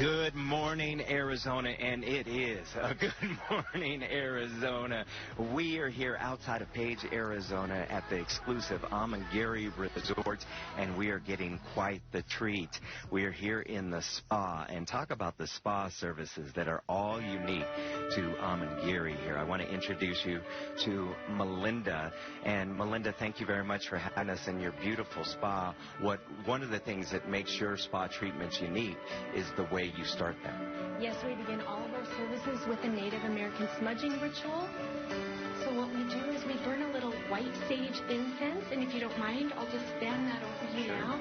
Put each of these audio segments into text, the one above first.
Good morning, Arizona, and it is a good morning, Arizona. We are here outside of Page, Arizona at the exclusive Amangiri Resort, and we are getting quite the treat. We are here in the spa, and talk about the spa services that are all unique to Amangiri here. I want to introduce you to Melinda, and Melinda, thank you very much for having us in your beautiful spa. One of the things that makes your spa treatments unique is the way you start them. Yes, we begin all of our services with a Native American smudging ritual. So what we do is we burn a little white sage incense, and if you don't mind, I'll just fan that over you now.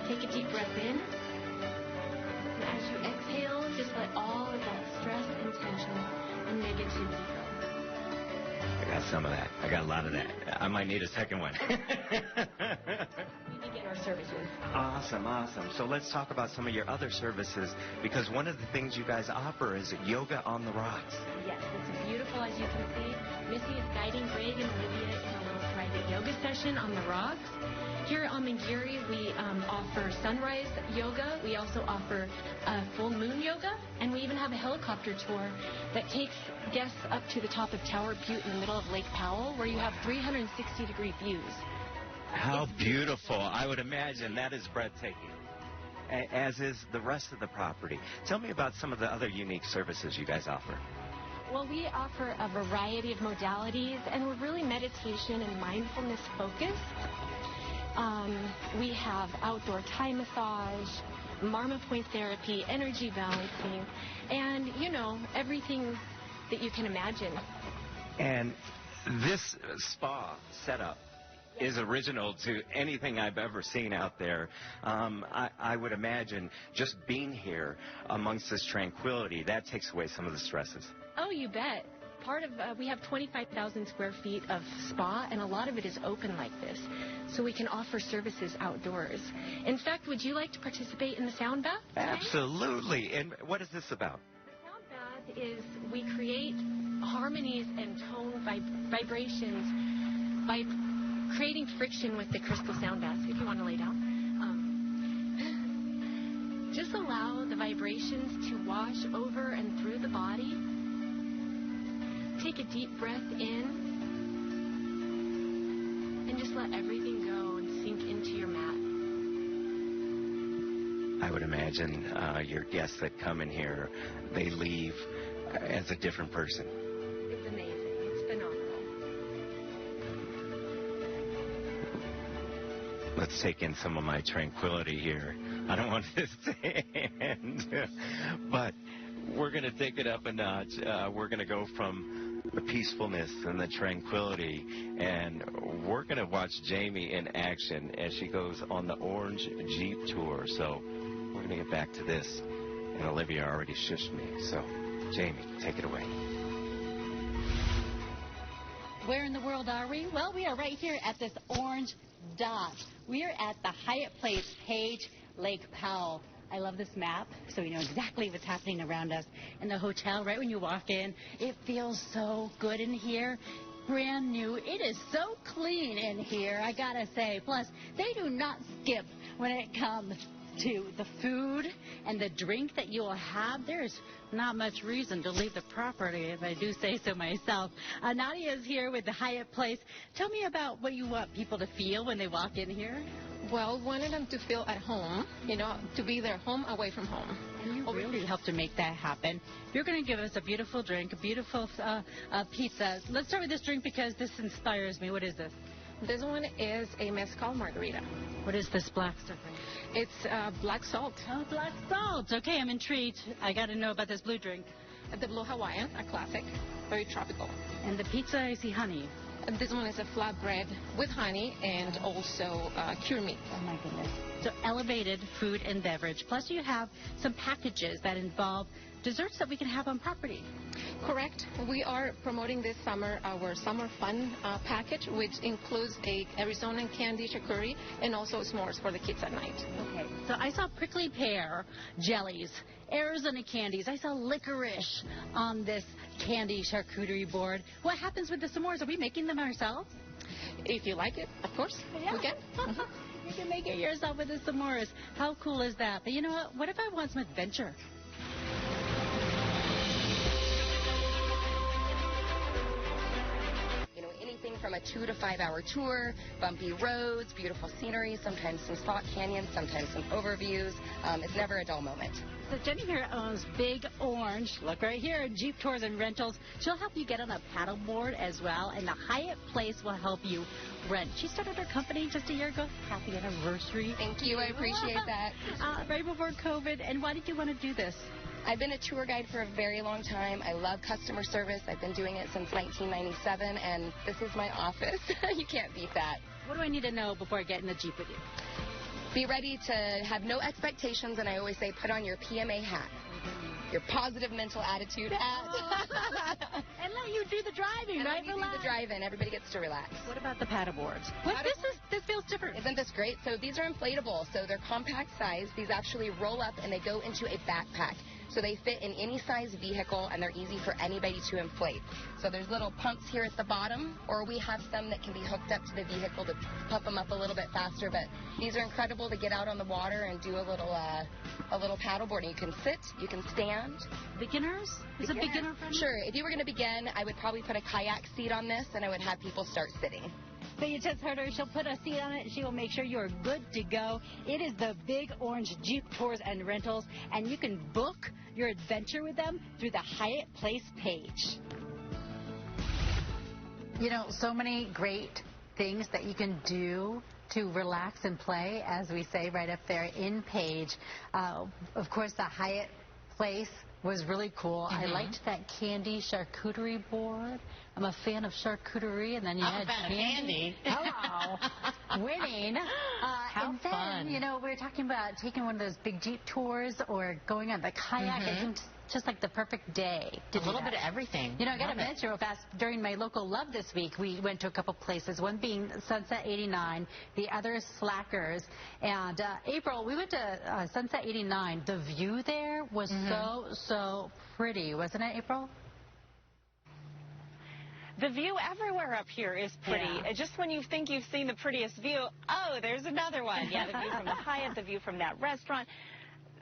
Take a deep breath in. And as you exhale, just let all of that stress and tension and negativity go. I got some of that. I got a lot of that. I might need a second one. We begin our services. Awesome, awesome. So let's talk about some of your other services, because one of the things you guys offer is yoga on the rocks. Yes, it's beautiful, as you can see. Missy is guiding Greg and Olivia in a little private yoga session on the rocks. Here at Amangiri, we offer sunrise yoga. We also offer full moon yoga, and we even have a helicopter tour that takes guests up to the top of Tower Butte in the middle of Lake Powell, where you have 360-degree views. How beautiful. I would imagine that is breathtaking, as is the rest of the property. Tell me about some of the other unique services you guys offer. Well, we offer a variety of modalities, and we're really meditation and mindfulness focused. We have outdoor Thai massage, Marma point therapy, energy balancing, and, you know, everything that you can imagine. And this spa setup is original to anything I've ever seen out there. I would imagine just being here amongst this tranquility, that takes away some of the stresses. Oh, you bet. Part of, we have 25,000 square feet of spa, and a lot of it is open like this, so we can offer services outdoors. In fact, would you like to participate in the sound bath today? Absolutely. And what is this about? The sound bath is we create harmonies and tone vibrations by creating friction with the crystal sound bath. If you want to lay down. Just allow the vibrations to wash over and through the body. Take a deep breath in, and just let everything go and sink into your mat. I would imagine your guests that come in here, they leave as a different person. It's amazing. It's phenomenal. Let's take in some of my tranquility here. I don't want this to end, but we're going to take it up a notch. We're going to go from the peacefulness and the tranquility, and we're going to watch Jamie in action as she goes on the orange Jeep tour. So we're going to get back to this, and Olivia already shushed me. So Jamie, take it away. Where in the world are we? Well, we are right here at this orange dot. We are at the Hyatt Place, Page, Lake Powell. I love this map, so we know exactly what's happening around us in the hotel. Right when you walk in, it feels so good in here. Brand new. It is so clean in here, I gotta say. Plus, they do not skip when it comes to the food and the drink that you will have. There's not much reason to leave the property, if I do say so myself. Nadia is here with the Hyatt Place. Tell me about what you want people to feel when they walk in here. Well, wanted them to feel at home, you know, to be their home away from home. And you really help to make that happen. You're going to give us a beautiful drink, a beautiful pizza. Let's start with this drink because this inspires me. What is this? This one is a mezcal margarita. What is this black stuff? It's black salt. Oh, black salt. Okay, I'm intrigued. I got to know about this blue drink. The Blue Hawaiian, a classic, very tropical. And the pizza, I see honey. This one is a flatbread with honey and also cured meat. Oh, my goodness. So elevated food and beverage. Plus, you have some packages that involve desserts that we can have on property. Correct. We are promoting this summer our Summer Fun package, which includes a Arizona candy charcuterie and also s'mores for the kids at night. Okay. So I saw prickly pear jellies, Arizona candies. I saw licorice on this candy charcuterie board. What happens with the s'mores? Are we making them ourselves? If you like it, of course, yeah. we can. You can make it yourself with the s'mores. How cool is that? But you know what? What if I want some adventure? Anything from a 2 to 5 hour tour, bumpy roads, beautiful scenery, sometimes some spot canyons, sometimes some overviews. It's never a dull moment. So Jenny here owns Big Orange. Look right here, Jeep Tours and Rentals. She'll help you get on a paddleboard as well, and the Hyatt Place will help you rent. She started her company just a year ago. Happy anniversary. Thank you. I appreciate that. Right before COVID. And why did you want to do this? I've been a tour guide for a very long time. I love customer service. I've been doing it since 1997, and this is my office. You can't beat that. What do I need to know before I get in the Jeep with you? Be ready to have no expectations, and I always say put on your PMA hat, your positive mental attitude hat. And let you do the driving, and right? Let me do the driving. Everybody gets to relax. What about the paddleboards? This feels different. Isn't this great? So these are inflatable, so they're compact size. These actually roll up, and they go into a backpack. So they fit in any size vehicle, and they're easy for anybody to inflate. So there's little pumps here at the bottom, or we have some that can be hooked up to the vehicle to pump them up a little bit faster. But these are incredible to get out on the water and do a little paddleboarding. You can sit, you can stand. Beginners? Is it beginner friendly? Sure. If you were going to begin, I would probably put a kayak seat on this, and I would have people start sitting. So you just heard her. She'll put a seat on it. She will make sure you're good to go. It is the Big Orange Jeep Tours and Rentals, and you can book your adventure with them through the Hyatt Place page. You know, so many great things that you can do to relax and play, as we say right up there in Page. Of course, the Hyatt Place was really cool. I liked that candy charcuterie board. I'm a fan of charcuterie, and then you had candy. Hello. Winning. How fun. You know, we were talking about taking one of those big Jeep tours or going on the kayak. I think just like the perfect day to do a little that. bit of everything. You know, I got to mention real fast, during my local love this week, we went to a couple places, one being Sunset 89, the other is Slackers. And April, we went to Sunset 89. The view there was so pretty, wasn't it, April? The view everywhere up here is pretty. Yeah. Just when you think you've seen the prettiest view, oh, there's another one. Yeah, the view from the Hyatt, the view from that restaurant.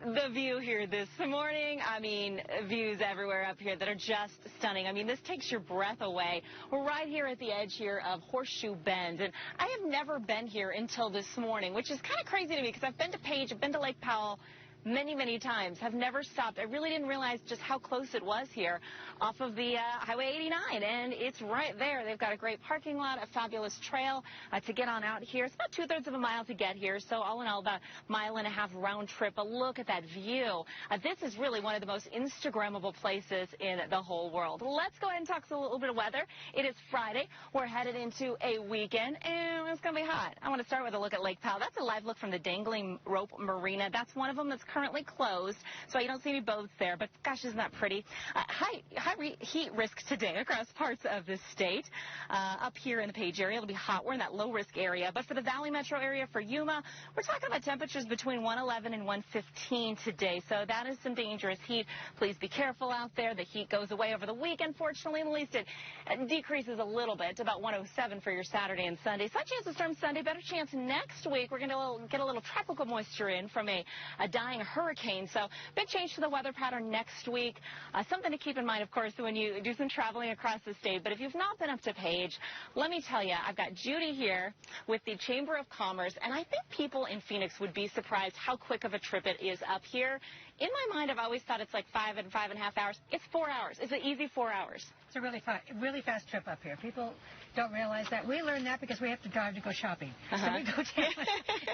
The view here this morning, I mean, views everywhere up here that are just stunning. I mean, this takes your breath away. We're right here at the edge here of Horseshoe Bend, and I have never been here until this morning, which is kind of crazy to me because I've been to Page, I've been to Lake Powell many times, have never stopped. I really didn't realize just how close it was here off of the Highway 89, and it's right there. They've got a great parking lot, a fabulous trail to get on out here. It's about 2/3 of a mile to get here, so all in all, about a 1.5 mile round trip. But look at that view. This is really one of the most Instagrammable places in the whole world. Let's go ahead and talk a little bit of weather. It is Friday. We're headed into a weekend, and it's going to be hot. I want to start with a look at Lake Powell. That's a live look from the Dangling Rope Marina. That's one of them that's currently closed, so you don't see any boats there, but gosh, isn't that pretty? High heat risk today across parts of the state. Up here in the Page area, it'll be hot. We're in that low risk area, but for the Valley Metro area, for Yuma, we're talking about temperatures between 111 and 115 today, so that is some dangerous heat. Please be careful out there. The heat goes away over the weekend, fortunately, at least it decreases a little bit to about 107 for your Saturday and Sunday. Slight chance of storm Sunday, better chance next week. We're going to get a little tropical moisture in from a dying hurricane. So big change to the weather pattern next week. Something to keep in mind, of course, when you do some traveling across the state. But if you've not been up to Page, let me tell you, I've got Judy here with the Chamber of Commerce, and I think people in Phoenix would be surprised how quick of a trip it is up here. In my mind, I've always thought it's like 5.5 hours. It's 4 hours. It's an easy 4 hours. It's a really fast trip up here. People don't realize that. We learned that because we have to drive to go shopping. So we go down.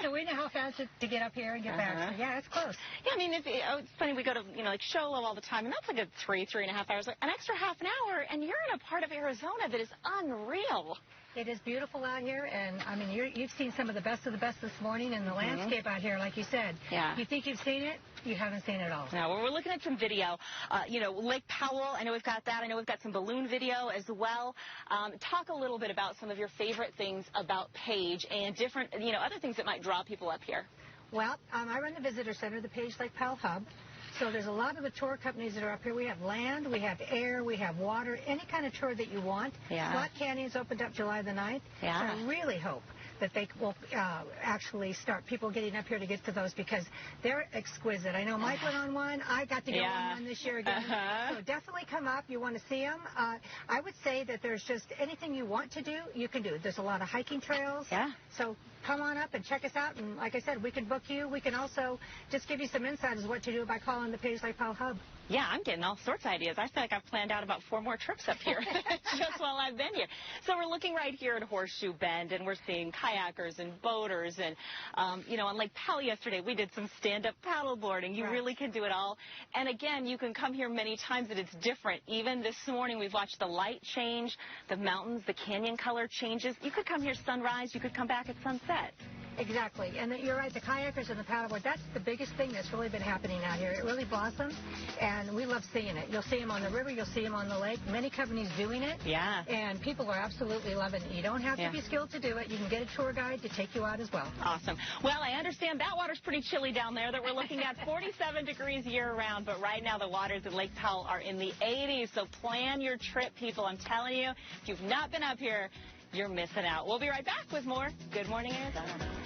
So we know how fast it to get up here and get back. So yeah, it's close. Yeah, I mean, it's funny. We go to like Show Low all the time, and that's like a 3.5 hours. Like an extra half an hour, and you're in a part of Arizona that is unreal. It is beautiful out here, and I mean, you've seen some of the best this morning, and the landscape out here, like you said. Yeah. You think you've seen it? You haven't seen it all. Now, we're looking at some video. Lake Powell, I know we've got that. I know we've got some balloon video as well. Talk a little bit about some of your favorite things about Page and different, other things that might draw people up here. Well, I run the visitor center, the Page Lake Powell Hub. So there's a lot of the tour companies that are up here. We have land, we have air, we have water, any kind of tour that you want. Yeah. Slot Canyon's opened up July the 9th. Yeah. So I really hope that they will actually start people getting up here to get to those because they're exquisite. I know Mike went on one. I got to go on one this year again. So definitely come up. You want to see them. I would say that there's just anything you want to do, you can do. There's a lot of hiking trails. Yeah. So come on up and check us out. And like I said, we can book you. We can also just give you some insight as what to do by calling the Page Lake Powell Hub. Yeah, I'm getting all sorts of ideas. I feel like I've planned out about 4 more trips up here just while I've been here. So we're looking right here at Horseshoe Bend, and we're seeing kayakers and boaters. And, on Lake Powell yesterday, we did some stand-up paddleboarding. You really can do it all. And, again, you can come here many times, and it's different. Even this morning, we've watched the light change, the mountains, the canyon color changes. You could come here sunrise. You could come back at sunset. Exactly. And you're right, the kayakers and the paddleboard, that's the biggest thing that's really been happening out here. It really blossomed, and we love seeing it. You'll see them on the river. You'll see them on the lake. Many companies doing it. Yeah. And people are absolutely loving it. You don't have to be skilled to do it. You can get a tour guide to take you out as well. Awesome. Well, I understand that water's pretty chilly down there, that we're looking at 47 degrees year-round, but right now the waters at Lake Powell are in the 80s, so plan your trip, people. I'm telling you, if you've not been up here, you're missing out. We'll be right back with more Good Morning Arizona.